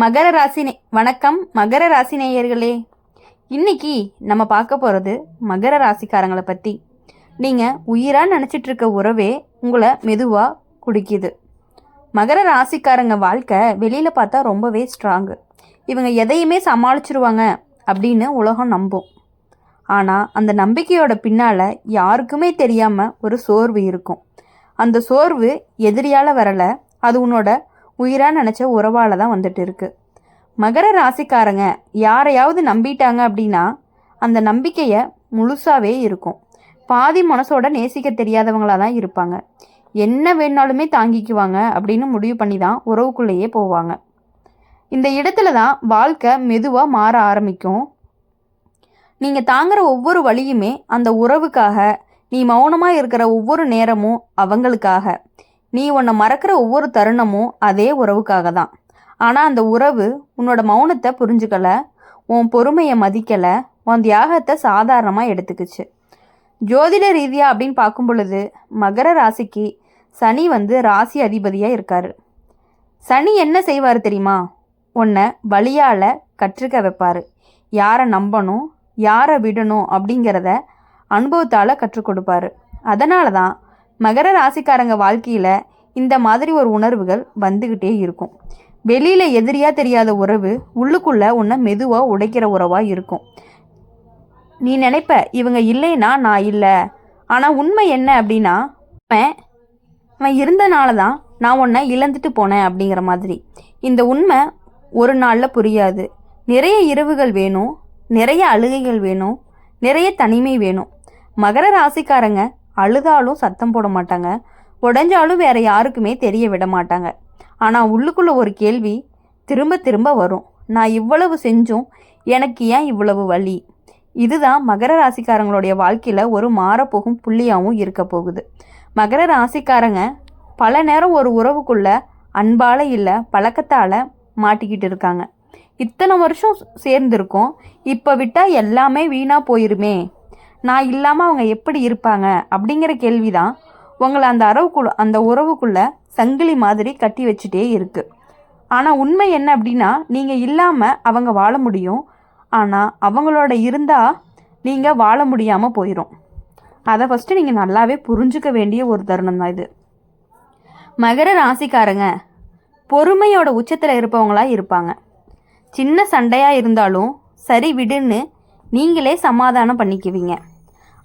மகர ராசி வணக்கம் மகர ராசி நேயர்களே. இன்னைக்கு நம்ம பார்க்க போகிறது மகர ராசிக்காரங்களை பற்றி. நீங்கள் உயிராக நினச்சிட்டு இருக்க உறவே உங்களை மெதுவாக குடிக்குது. மகர ராசிக்காரங்க வாழ்க்கை வெளியில் பார்த்தா ரொம்பவே ஸ்ட்ராங்கு. இவங்க எதையுமே சமாளிச்சிருவாங்க அப்படின்னு உலகம் நம்பும். ஆனால் அந்த நம்பிக்கையோட பின்னால் யாருக்குமே தெரியாமல் ஒரு சோர்வு இருக்கும். அந்த சோர்வு எதிரியால் வரலை, அது உன்னோட உயிராக நினச்ச உறவால் தான் வந்துட்டு இருக்கு. மகர ராசிக்காரங்க யாரையாவது நம்பிட்டாங்க அப்படின்னா அந்த நம்பிக்கையை முழுசாகவே இருக்கும். பாதி மனசோட நேசிக்க தெரியாதவங்களாக தான் இருப்பாங்க. என்ன வேணாலுமே தாங்கிக்குவாங்க அப்படின்னு முடிவு பண்ணி தான் உறவுக்குள்ளேயே போவாங்க. இந்த இடத்துல தான் வாழ்க்கை மெதுவாக மாற ஆரம்பிக்கும். நீங்கள் தாங்குற ஒவ்வொரு வழியுமே அந்த உறவுக்காக, நீ மௌனமாக இருக்கிற ஒவ்வொரு நேரமும் அவங்களுக்காக, நீ உன்னை மறக்கிற ஒவ்வொரு தருணமும் அதே உறவுக்காக தான். ஆனால் அந்த உறவு உன்னோட மௌனத்தை புரிஞ்சுக்கலை, உன் பொறுமையை மதிக்கலை, உன் தியாகத்தை சாதாரணமாக எடுத்துக்கிச்சு. ஜோதிட ரீதியாக அப்படின்னு பார்க்கும் பொழுது மகர ராசிக்கு சனி ராசி அதிபதியாக இருக்கார். சனி என்ன செய்வார் தெரியுமா? உன்னை வழியால் கற்றுக்க வைப்பார். யாரை நம்பணும், யாரை விடணும் அப்படிங்கிறத அனுபவத்தால் கற்றுக் கொடுப்பாரு. அதனால தான் மகர ராசிக்காரங்க வாழ்க்கையில் இந்த மாதிரி ஒரு உணர்வுகள் வந்துக்கிட்டே இருக்கும். வெளியில் எதிரியாக தெரியாத உறவு உள்ளுக்குள்ளே உன்னை மெதுவாக உடைக்கிற உறவாக இருக்கும். நீ நினைப்ப இவங்க இல்லைன்னா நான் இல்லை, ஆனால் உண்மை என்ன அப்படின்னா அவன் இருந்தனால தான் நான் உன்னை இழந்துட்டு போனேன் அப்படிங்கிற மாதிரி. இந்த உண்மை ஒரு நாளில் புரியாது. நிறைய இரவுகள் வேணும், நிறைய அழுகைகள் வேணும், நிறைய தனிமை வேணும். மகர ராசிக்காரங்க அழுதாலும் சத்தம் போட மாட்டாங்க, உடஞ்சாலும் வேற யாருக்குமே தெரிய விட மாட்டாங்க. ஆனால் உள்ளுக்குள்ளே ஒரு கேள்வி திரும்ப திரும்ப வரும், நான் இவ்வளவு செஞ்சும் எனக்கு ஏன் இவ்வளவு வலி? இதுதான் மகர ராசிக்காரங்களுடைய வாழ்க்கையில் ஒரு மாறப்போகும் புள்ளியாகவும் இருக்க போகுது. மகர ராசிக்காரங்க பல நேரம் ஒரு உறவுக்குள்ள அன்பால் இல்லை பழக்கத்தால் மாட்டிக்கிட்டு இருக்காங்க. இத்தனை வருஷம் சேர்ந்துருக்கோம், இப்போ விட்டால் எல்லாமே வீணாக போயிருமே, நான் இல்லாமல் அவங்க எப்படி இருப்பாங்க அப்படிங்கிற கேள்வி தான் உங்களை அந்த உறவுக்குள்ளே சங்கிலி மாதிரி கட்டி வச்சுட்டே இருக்குது. ஆனால் உண்மை என்ன அப்படின்னா, நீங்கள் இல்லாமல் அவங்க வாழ முடியும், ஆனால் அவங்களோட இருந்தால் நீங்கள் வாழ முடியாமல் போயிடும். அதை ஃபஸ்ட்டு நீங்கள் நல்லாவே புரிஞ்சுக்க வேண்டிய ஒரு தருணம் தான் இது. மகர ராசிக்காரங்க பொறுமையோட உச்சத்தில் இருப்பவங்களாக இருப்பாங்க. சின்ன சண்டையாக இருந்தாலும் சரி விடுன்னு நீங்களே சமாதானம் பண்ணிக்குவீங்க.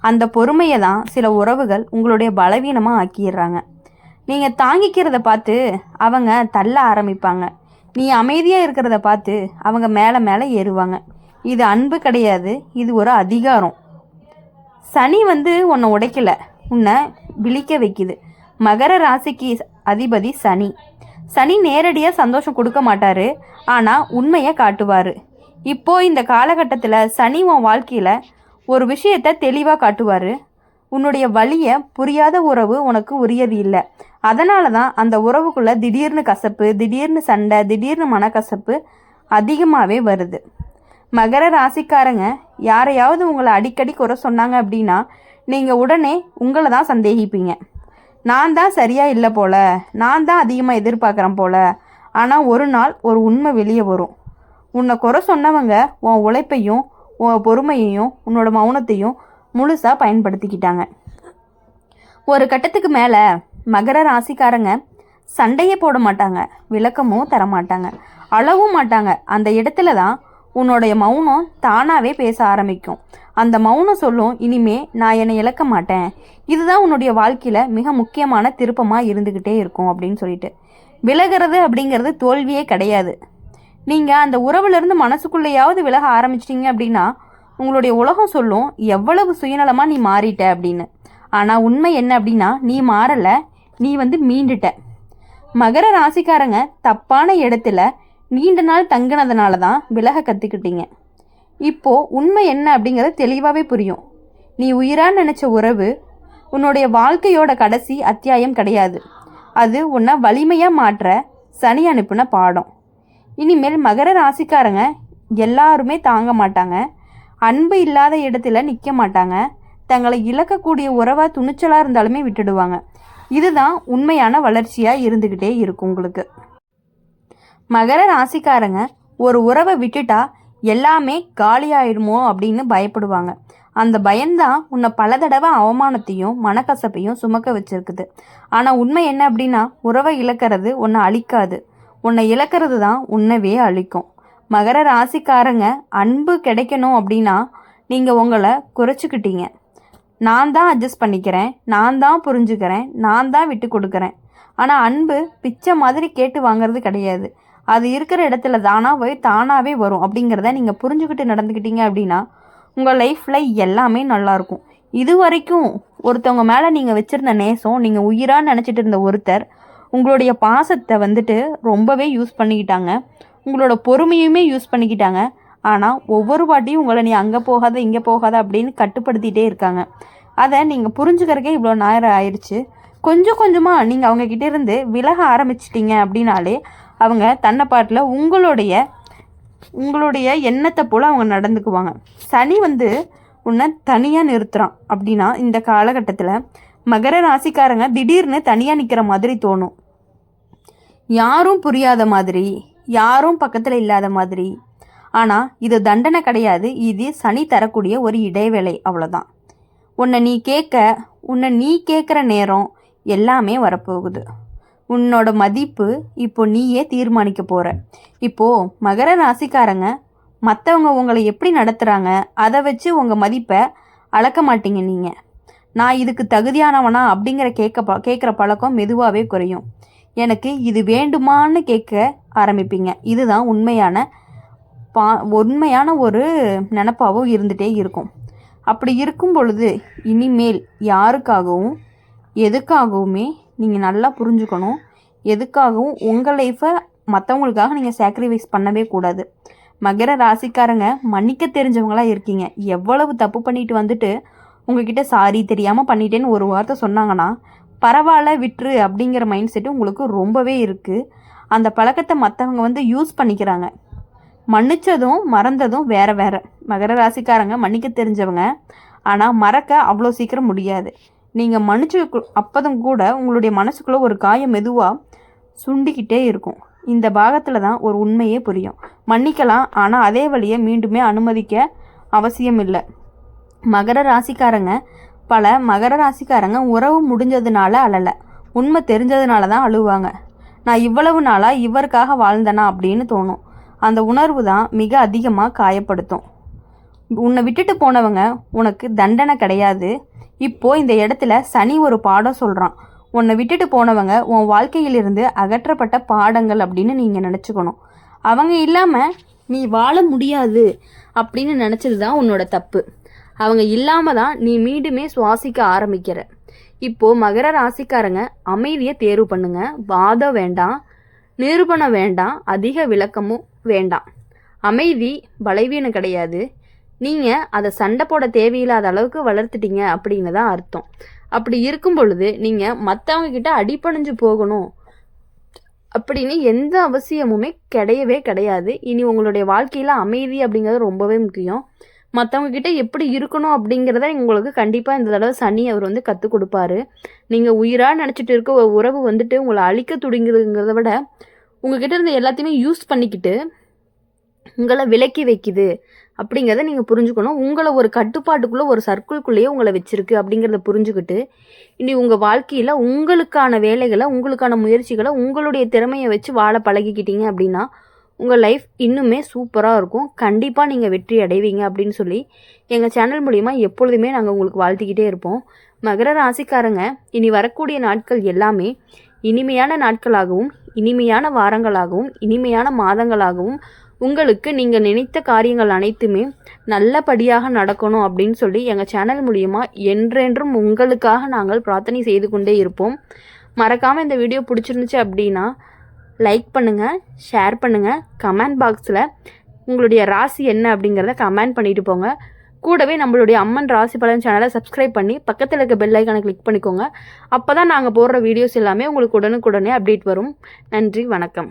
அந்த பொறுமையை தான் சில உறவுகள் உங்களுடைய பலவீனமாக ஆக்கிடுறாங்க. நீங்கள் தாங்கிக்கிறத பார்த்து அவங்க தள்ள ஆரம்பிப்பாங்க. நீ அமைதியாக இருக்கிறத பார்த்து அவங்க மேலே மேலே ஏறுவாங்க. இது அன்பு கிடையாது, இது ஒரு அதிகாரம். சனி உன்னை உடைக்கலை, உன்னை விழிக்க வைக்குது. மகர ராசிக்கு அதிபதி சனி. சனி நேரடியாக சந்தோஷம் கொடுக்க மாட்டார், ஆனால் உண்மையை காட்டுவார். இப்போது இந்த காலகட்டத்தில் சனி உன் வாழ்க்கையில் ஒரு விஷயத்தை தெளிவாக காட்டுவார். உன்னுடைய வலியை புரியாத உறவு உனக்கு உரியது இல்லை. அதனால தான் அந்த உறவுக்குள்ளே திடீர்னு கசப்பு, திடீர்னு சண்டை, திடீர்னு மனக்கசப்பு அதிகமாகவே வருது. மகர ராசிக்காரங்க யாரையாவது உங்களை அடிக்கடி குறை சொன்னாங்க அப்படின்னா நீங்கள் உடனே உங்களை தான் சந்தேகிப்பீங்க. நான் தான் சரியாக இல்லை போல, நான் தான் அதிகமாக எதிர்பார்க்குறேன் போல. ஆனால் ஒரு நாள் ஒரு உண்மை வெளியே வரும். உன்னை குறை சொன்னவங்க உன் உழைப்பையும் உன் பொறுமையையும் உன்னோட மௌனத்தையும் முழுசாக பயன்படுத்திக்கிட்டாங்க. ஒரு கட்டத்துக்கு மேலே மகர ராசிக்காரங்க சண்டையே போட மாட்டாங்க, விளக்கமும் தரமாட்டாங்க, அழவும் மாட்டாங்க. அந்த இடத்துல தான் உன்னுடைய மௌனம் தானாகவே பேச ஆரம்பிக்கும். அந்த மௌனம் சொல்லும், இனிமே நான் என்னை இழக்க மாட்டேன், இதுதான் உன்னுடைய வாழ்க்கையில் மிக முக்கியமான திருப்பமாக இருந்துக்கிட்டே இருக்கும் அப்படின்னு சொல்லிட்டு. விலகிறது அப்படிங்கிறது தோல்வியே கிடையாது. நீங்கள் அந்த உறவுலேருந்து மனசுக்குள்ளேயாவது விலக ஆரம்பிச்சிட்டிங்க அப்படின்னா உங்களுடைய உலகம் சொல்லும், எவ்வளவு சுயநலமாக நீ மாறிட்ட அப்படின்னு. ஆனால் உண்மை என்ன அப்படின்னா, நீ மாறலை, நீ மீண்டுட்ட. மகர ராசிக்காரங்க தப்பான இடத்துல நீண்ட நாள் தங்கினதுனால தான் விலக கற்றுக்கிட்டீங்க. இப்போது உண்மை என்ன அப்படிங்கிறது தெளிவாகவே புரியும். நீ உயிராக நினச்ச உறவு உன்னுடைய வாழ்க்கையோட கடைசி அத்தியாயம் கிடையாது. அது உன்னை வலிமையாக மாற்ற சனி அனுப்பின பாடம். இனிமேல் மகர ராசிக்காரங்க எல்லாருமே தாங்க மாட்டாங்க, அன்பு இல்லாத இடத்துல நிற்க மாட்டாங்க, தங்களை இழக்கக்கூடிய உறவாக துணிச்சலாக இருந்தாலுமே விட்டுடுவாங்க. இதுதான் உண்மையான வளர்ச்சியாக இருந்துக்கிட்டே இருக்கும் உங்களுக்கு. மகர ராசிக்காரங்க ஒரு உறவை விட்டுட்டா எல்லாமே காலியாயிடுமோ அப்படின்னு பயப்படுவாங்க. அந்த பயம்தான் உன்னை பல தடவை அவமானத்தையும் மனக்கசப்பையும் சுமக்க வச்சிருக்குது. ஆனால் உண்மை என்ன அப்படின்னா, உறவை இழக்கிறது உன்னை அழிக்காது, உன்னை இழக்கிறது தான் உன்னவே அழிக்கும். மகர ராசிக்காரங்க அன்பு கிடைக்கணும் அப்படின்னா நீங்கள் உங்களை குறைச்சிக்கிட்டீங்க. நான் தான் அட்ஜஸ்ட் பண்ணிக்கிறேன், நான் தான் புரிஞ்சுக்கிறேன், நான் தான் விட்டு கொடுக்குறேன். ஆனால் அன்பு பிச்சை மாதிரி கேட்டு வாங்கிறது கிடையாது. அது இருக்கிற இடத்துல தானாகவே வரும் அப்படிங்கிறத நீங்கள் புரிஞ்சுக்கிட்டு நடந்துக்கிட்டீங்க அப்படின்னா உங்கள் லைஃப்பில் எல்லாமே நல்லாயிருக்கும். இது வரைக்கும் ஒருத்தவங்க மேலே நீங்கள் வச்சுருந்த நேசம், நீங்கள் உயிராக நினச்சிட்டு இருந்த ஒருத்தர் உங்களுடைய பாசத்தை வந்துட்டு ரொம்பவே யூஸ் பண்ணிக்கிட்டாங்க, உங்களோட பொறுமையுமே யூஸ் பண்ணிக்கிட்டாங்க. ஆனால் ஒவ்வொரு வாட்டியும் உங்களை நீ அங்கே போகாத இங்கே போகாத அப்படின்னு கட்டுப்படுத்திகிட்டே இருக்காங்க. அதை நீங்கள் புரிஞ்சுக்கிறக்கே இவ்வளோ நேரம் ஆயிடுச்சு. கொஞ்சம் கொஞ்சமாக நீங்கள் அவங்கக்கிட்ட இருந்து விலக ஆரம்பிச்சிட்டிங்க அப்படின்னாலே அவங்க தன்னைப்பாட்டில் உங்களுடைய எண்ணத்தை போல் அவங்க நடந்துக்குவாங்க. சனி உன்னை தனியாக நிறுத்துகிறான் அப்படின்னா இந்த காலகட்டத்தில் மகர ராசிக்காரங்க திடீர்னு தனியாக நிற்கிற மாதிரி தோணும். யாரும் புரியாத மாதிரி, யாரும் பக்கத்தில் இல்லாத மாதிரி. ஆனால் இது தண்டனை கிடையாது, இது சனி தரக்கூடிய ஒரு இடைவேளை, அவ்வளோதான். உன்னை நீ கேட்குற நேரம் எல்லாமே வரப்போகுது. உன்னோட மதிப்பு இப்போ நீயே தீர்மானிக்க போகிற. இப்போது மகர ராசிக்காரங்க மற்றவங்க உங்களை எப்படி நடத்துகிறாங்க அதை வச்சு உங்கள் மதிப்பை அளக்க மாட்டீங்க. நீங்கள் நான் இதுக்கு தகுதியானவனா அப்படிங்கிற கேட்குற பழக்கம் மெதுவாகவே குறையும். எனக்கு இது வேண்டுமான்னு கேட்க ஆரம்பிப்பீங்க. இதுதான் உண்மையான ஒரு நினப்பாகவும் இருந்துகிட்டே இருக்கும். அப்படி இருக்கும் பொழுது இனிமேல் யாருக்காகவும் எதுக்காகவுமே நீங்கள் நல்லா புரிஞ்சுக்கணும். எதுக்காகவும் உங்கள் லைஃப்பை மற்றவங்களுக்காக நீங்கள் சாக்ரிஃபைஸ் பண்ணவே கூடாது. மகர ராசிக்காரங்க மன்னிக்க தெரிஞ்சவங்களாக இருக்கீங்க. எவ்வளவு தப்பு பண்ணிட்டு வந்துட்டு உங்ககிட்ட சாரி தெரியாமல் பண்ணிட்டேன்னு ஒரு வார்த்தை சொன்னாங்கன்னா பரவாயில்ல விட்டுரு அப்படிங்கிற மைண்ட் செட்டு உங்களுக்கு ரொம்பவே இருக்குது. அந்த பழக்கத்தை மற்றவங்க யூஸ் பண்ணிக்கிறாங்க. மன்னிச்சதும் மறந்ததும் வேறு வேறு. மகர ராசிக்காரங்க மன்னிக்க தெரிஞ்சவங்க, ஆனால் மறக்க அவ்வளோ சீக்கிரம் முடியாது. நீங்கள் மன்னிச்சு அப்பதும் கூட உங்களுடைய மனசுக்குள்ளே ஒரு காயம் மெதுவாக சுண்டிக்கிட்டே இருக்கும். இந்த பாகத்தில் தான் ஒரு உண்மையே புரியும். மன்னிக்கலாம், ஆனால் அதே வழியை மீண்டுமே அனுமதிக்க அவசியம் இல்லை. மகர ராசிக்காரங்க உறவு முடிஞ்சதுனால அழலை, உண்மை தெரிஞ்சதுனால தான் அழுவாங்க. நான் இவ்வளவு நாளாக இவருக்காக வாழ்ந்தனா அப்படின்னு தோணும். அந்த உணர்வு தான் மிக அதிகமாக காயப்படுத்தும். உன்னை விட்டுட்டு போனவங்க உனக்கு தண்டனை கிடையாது. இப்போது இந்த இடத்துல சனி ஒரு பாடம் சொல்கிறான். உன்னை விட்டுட்டு போனவங்க உன் வாழ்க்கையிலிருந்து அகற்றப்பட்ட பாடங்கள் அப்படின்னு நீங்கள் நினச்சிக்கணும். அவங்க இல்லாமல் நீ வாழ முடியாது அப்படின்னு நினச்சது தான் உன்னோட தப்பு. அவங்க இல்லாமல் தான் நீ மீண்டுமே சுவாசிக்க ஆரம்பிக்கிற. இப்போது மகர ராசிக்காரங்க அமைதியை தேர்வு பண்ணுங்க. வாதம் வேண்டாம், நிரூபணம் வேண்டாம், அதிக விளக்கமும் வேண்டாம். அமைதி பலவீனம் கிடையாது. நீங்கள் அதை சண்டை போட தேவையில்லாத அளவுக்கு வளர்த்துட்டீங்க அப்படின்னு தான் அர்த்தம். அப்படி இருக்கும் பொழுது நீங்கள் மற்றவங்க கிட்ட அடிபணிஞ்சு போகணும் அப்படின்னு எந்த அவசியமுமே கிடையவே கிடையாது. இனி உங்களுடைய வாழ்க்கையில் அமைதி அப்படிங்கிறது ரொம்பவே முக்கியம். மற்றவங்க கிட்ட எப்படி இருக்கணும் அப்படிங்கிறத உங்களுக்கு கண்டிப்பாக இந்த தடவை சனி அவர் கற்றுக் கொடுப்பாரு. நீங்கள் உயிராக நினச்சிட்டு இருக்க ஒரு உறவு உங்களை அழிக்க துடிங்கிறத விட உங்ககிட்ட இருந்த எல்லாத்தையுமே யூஸ் பண்ணிக்கிட்டு உங்களை விலக்கி வைக்குது அப்படிங்கிறத நீங்கள் புரிஞ்சுக்கணும். உங்களை ஒரு கட்டுப்பாட்டுக்குள்ளே ஒரு சர்க்கிள்குள்ளேயே உங்களை வச்சுருக்கு அப்படிங்கிறத புரிஞ்சுக்கிட்டு இனி உங்கள் வாழ்க்கையில் உங்களுக்கான வேலைகளை, உங்களுக்கான முயற்சிகளை, உங்களுடைய திறமையை வச்சு வாழ பழகிக்கிட்டீங்க அப்படின்னா உங்கள் லைஃப் இன்னுமே சூப்பராக இருக்கும். கண்டிப்பாக நீங்கள் வெற்றி அடைவீங்க அப்படின்னு சொல்லி எங்கள் சேனல் மூலிமா எப்பொழுதுமே நாங்கள் உங்களுக்கு வாழ்த்திக்கிட்டே இருப்போம். மகர ராசிக்காரங்க இனி வரக்கூடிய நாட்கள் எல்லாமே இனிமையான நாட்களாகவும், இனிமையான வாரங்களாகவும், இனிமையான மாதங்களாகவும் உங்களுக்கு நீங்கள் நினைத்த காரியங்கள் அனைத்துமே நல்லபடியாக நடக்கணும் அப்படின்னு சொல்லி எங்கள் சேனல் மூலிமா என்றென்றும் உங்களுக்காக நாங்கள் பிரார்த்தனை செய்து கொண்டே இருப்போம். மறக்காமல் இந்த வீடியோ பிடிச்சிருந்துச்சு அப்படின்னா லைக் பண்ணுங்கள், ஷேர் பண்ணுங்கள், கமெண்ட் பாக்ஸில் உங்களுடைய ராசி என்ன அப்படிங்கிறத கமெண்ட் பண்ணிட்டு போங்க. கூடவே நம்மளுடைய அம்மன் ராசி பலன் சேனலை சப்ஸ்கிரைப் பண்ணி பக்கத்தில் இருக்க பெல் ஐக்கானை கிளிக் பண்ணிக்கோங்க. அப்போ தான் நாங்கள் போடுற வீடியோஸ் எல்லாமே உங்களுக்கு உடனுக்குடனே அப்டேட் வரும். நன்றி, வணக்கம்.